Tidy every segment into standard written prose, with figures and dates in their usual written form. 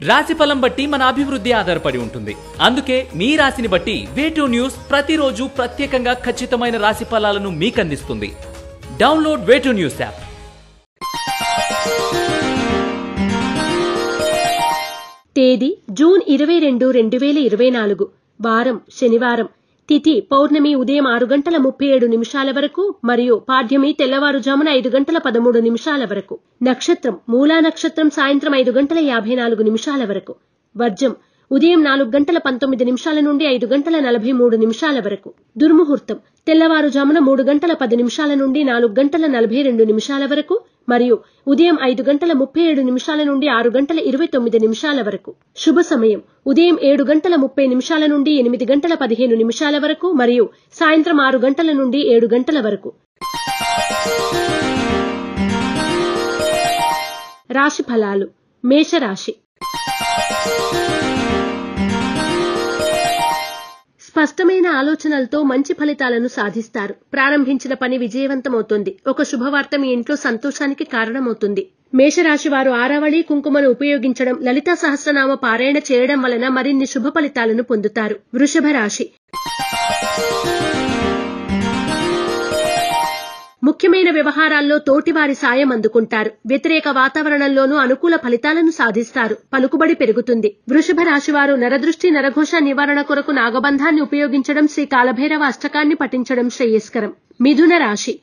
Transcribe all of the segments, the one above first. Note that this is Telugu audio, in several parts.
రాశిఫలం బట్టి మన అభివృద్ధి ఆధారపడి ఉంటుంది. అందుకే మీ రాశిని బట్టి వే2 న్యూస్ ప్రతిరోజు ప్రత్యేకంగా ఖచ్చితమైన రాశి ఫలాలను మీకు అందిస్తుంది. Download way two news app. తేదీ జూన్ 22, 2024. వారం శనివారం. తిథి పౌర్ణమి ఉదయం 6:37 వరకు మరియు పాడ్యమి తెల్లవారుజామున 5:13 వరకు. నక్షత్రం మూలా నక్షత్రం సాయంత్రం 5:54 వరకు. వర్జం ఉదయం 4:19 నుండి 5:43 వరకు. దుర్ముహూర్తం తెల్లవారుజామున 3:10 నుండి 4:42 వరకు మరియు ఉదయం 5:37 నుండి 6:29 వరకు. శుభ సమయం ఉదయం 7:30 నుండి 8:15 వరకు మరియు సాయంత్రం 6 గంటల నుండి 7 గంటల వరకు. రాశి ఫలాలు. మేషరాశి. స్పష్టమైన ఆలోచనలతో మంచి ఫలితాలను సాధిస్తారు. ప్రారంభించిన పని విజయవంతమవుతుంది. ఒక శుభవార్త మీ ఇంట్లో సంతోషానికి కారణమవుతుంది. మేషరాశి వారు ఆరావళి కుంకుమను ఉపయోగించడం, లలితా సహస్రనామ పారాయణ చేయడం వలన మరిన్ని శుభ ఫలితాలను పొందుతారు. వృషభ రాశి. ముఖ్యమైన వ్యవహారాల్లో తోటివారి సాయం అందుకుంటారు. వ్యతిరేక వాతావరణంలోనూ అనుకూల ఫలితాలను సాధిస్తారు. పలుకుబడి పెరుగుతుంది. వృషభ రాశి వారు నరదృష్టి నరఘోష నివారణ కొరకు నాగబంధాన్ని ఉపయోగించడం, శ్రీ కాలభైరవ అష్టకాన్ని పఠించడం శ్రేయస్కరం. మిథున రాశి.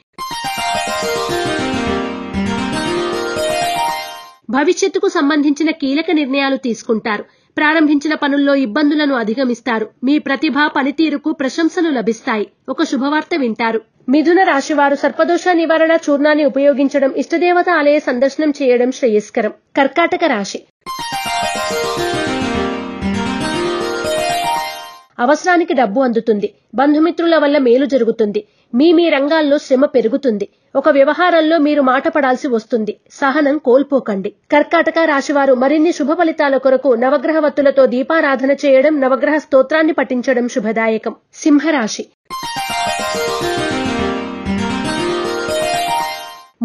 భవిష్యత్తుకు సంబంధించిన కీలక నిర్ణయాలు తీసుకుంటారు. ప్రారంభించిన పనుల్లో ఇబ్బందులను అధిగమిస్తారు. మీ ప్రతిభ పనితీరుకు ప్రశంసలు లభిస్తాయి. ఒక శుభవార్త వింటారు. మిథున రాశివారు సర్పదోష నివారణ చూర్ణాన్ని ఉపయోగించడం, ఇష్టదేవత ఆలయ సందర్శనం చేయడం శ్రేయస్కరం. కర్కాటక రాశి. అవసరానికి డబ్బు అందుతుంది. బంధుమిత్రుల వల్ల మేలు జరుగుతుంది. మీ రంగాల్లో శ్రమ పెరుగుతుంది. ఒక వ్యవహారంలో మీరు మాట పడాల్సి వస్తుంది. సహనం కోల్పోకండి. కర్కాటక రాశివారు మరిన్ని శుభ ఫలితాల కొరకు నవగ్రహ వత్తులతో దీపారాధన చేయడం, నవగ్రహ స్తోత్రాన్ని పఠించడం శుభదాయకం. సింహరాశి.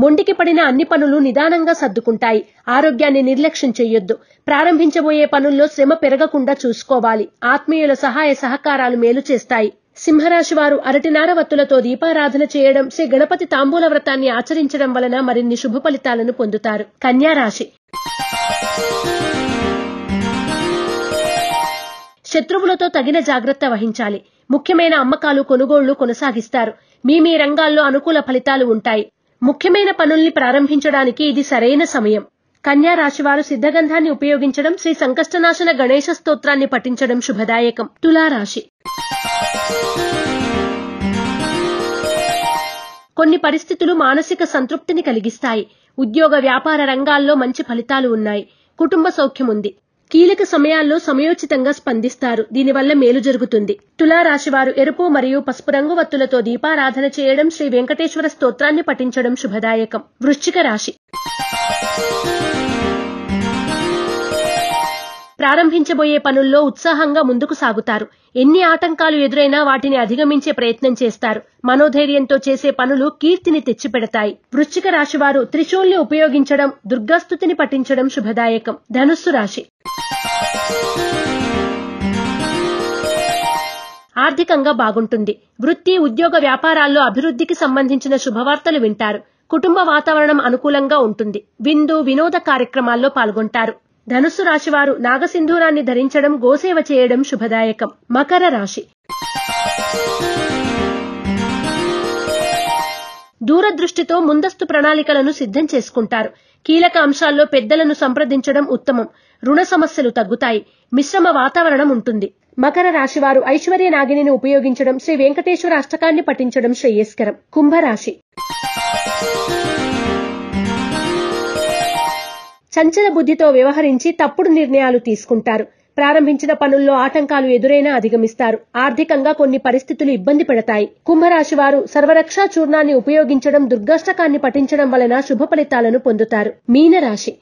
మొండికి పడిన అన్ని పనులు నిదానంగా సర్దుకుంటాయి. ఆరోగ్యాన్ని నిర్లక్ష్యం చెయ్యొద్దు. ప్రారంభించబోయే పనుల్లో శ్రమ పెరగకుండా చూసుకోవాలి. ఆత్మీయుల సహాయ సహకారాలు మేలు చేస్తాయి. సింహరాశి వారు అరటినార వత్తులతో దీపారాధన చేయడం, శ్రీ గణపతి తాంబూల వ్రతాన్ని ఆచరించడం వలన మరిన్ని శుభ ఫలితాలను పొందుతారు. కన్యారాశి. శత్రువులతో తగిన జాగ్రత్త వహించాలి. ముఖ్యమైన అమ్మకాలు కొనుగోళ్లు కొనసాగిస్తారు. మీ రంగాల్లో అనుకూల ఫలితాలు ఉంటాయి. ముఖ్యమైన పనుల్ని ప్రారంభించడానికి ఇది సరైన సమయం. కన్యా రాశివారు సిద్ధగంధాన్ని ఉపయోగించడం, శ్రీ సంకష్టనాశన గణేశ స్తోత్రాన్ని పఠించడం శుభదాయకం. తులారాశి. కొన్ని పరిస్థితులు మానసిక సంతృప్తిని కలిగిస్తాయి. ఉద్యోగ వ్యాపార రంగాల్లో మంచి ఫలితాలు ఉన్నాయి. కుటుంబ సౌఖ్యం ఉంది. కీలక సమయాల్లో సమయోచితంగా స్పందిస్తారు. దీనివల్ల మేలు జరుగుతుంది. తులారాశివారు ఎరుపు మరియు పసుపు రంగు వత్తులతో దీపారాధన చేయడం, శ్రీ వెంకటేశ్వర స్తోత్రాన్ని పఠించడం శుభదాయకం. వృశ్చిక రాశి. ప్రారంభించబోయే పనుల్లో ఉత్సాహంగా ముందుకు సాగుతారు. ఎన్ని ఆటంకాలు ఎదురైనా వాటిని అధిగమించే ప్రయత్నం చేస్తారు. మనోధైర్యంతో చేసే పనులు కీర్తిని తెచ్చిపెడతాయి. వృశ్చిక రాశివారు త్రిశూల్ని ఉపయోగించడం, దుర్గాస్తుతిని పఠించడం శుభదాయకం. ధనుస్సు రాశి. ఆర్థికంగా బాగుంటుంది. వృత్తి ఉద్యోగ వ్యాపారాల్లో అభివృద్ధికి సంబంధించిన శుభవార్తలు వింటారు. కుటుంబ వాతావరణం అనుకూలంగా ఉంటుంది. విందు వినోద కార్యక్రమాల్లో పాల్గొంటారు. ధనుస్సు రాశివారు నాగసింధూరాన్ని ధరించడం, గోసేవ చేయడం శుభదాయకం. మకర రాశి. దూరదృష్టితో ముందస్తు ప్రణాళికలను సిద్ధం చేసుకుంటారు. కీలక అంశాల్లో పెద్దలను సంప్రదించడం ఉత్తమం. రుణ సమస్యలు తగ్గుతాయి. మిశ్రమ వాతావరణం ఉంటుంది. మకర రాశివారు ఐశ్వర్య నాగిని ఉపయోగించడం, శ్రీ వెంకటేశ్వర అష్టకాన్ని పఠించడం శ్రేయస్కరం. కుంభరాశి. చంచల బుద్ధితో వ్యవహరించి తప్పుడు నిర్ణయాలు తీసుకుంటారు. ప్రారంభించిన పనుల్లో ఆటంకాలు ఎదురైనా అధిగమిస్తారు. ఆర్థికంగా కొన్ని పరిస్థితులు ఇబ్బంది పెడతాయి. కుంభరాశి వారు సర్వరక్షా చూర్ణాన్ని ఉపయోగించడం, దుర్గాష్టకాన్ని పఠించడం వలన శుభ ఫలితాలను పొందుతారు. మీనరాశి.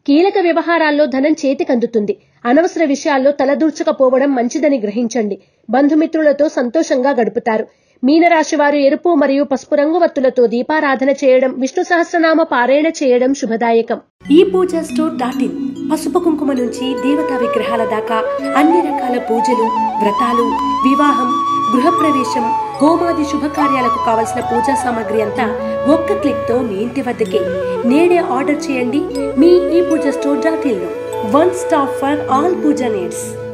కీలక వ్యవహారాల్లో ధనం చేతికందుతుంది. అనవసర విషయాల్లో తలదూర్చకపోవడం మంచిదని గ్రహించండి. బంధుమిత్రులతో సంతోషంగా గడుపుతారు. మీనరాశి వారు ఎరుపు మరియు పసుపు రంగు వత్తులతో దీపారాధన చేయడం, విష్ణు సహస్రనామ పారాయణ చేయడం శుభదాయకం. ఈ పూజా స్టోర్.in పసుపు కుంకుమ నుంచి దేవతా విగ్రహాల దాకా అన్ని రకాల పూజలు, వ్రతాలు, వివాహం, గృహప్రవేశం, హోమాది శుభకార్యాలకు కావలసిన పూజా సామాగ్రి అంతా ఒక్క క్లిక్ తో మీ ఇంటి వద్దకే. నేడే ఆర్డర్ చేయండి మీ ఈ పూజా స్టోర్.in లో. One stop for all puja needs.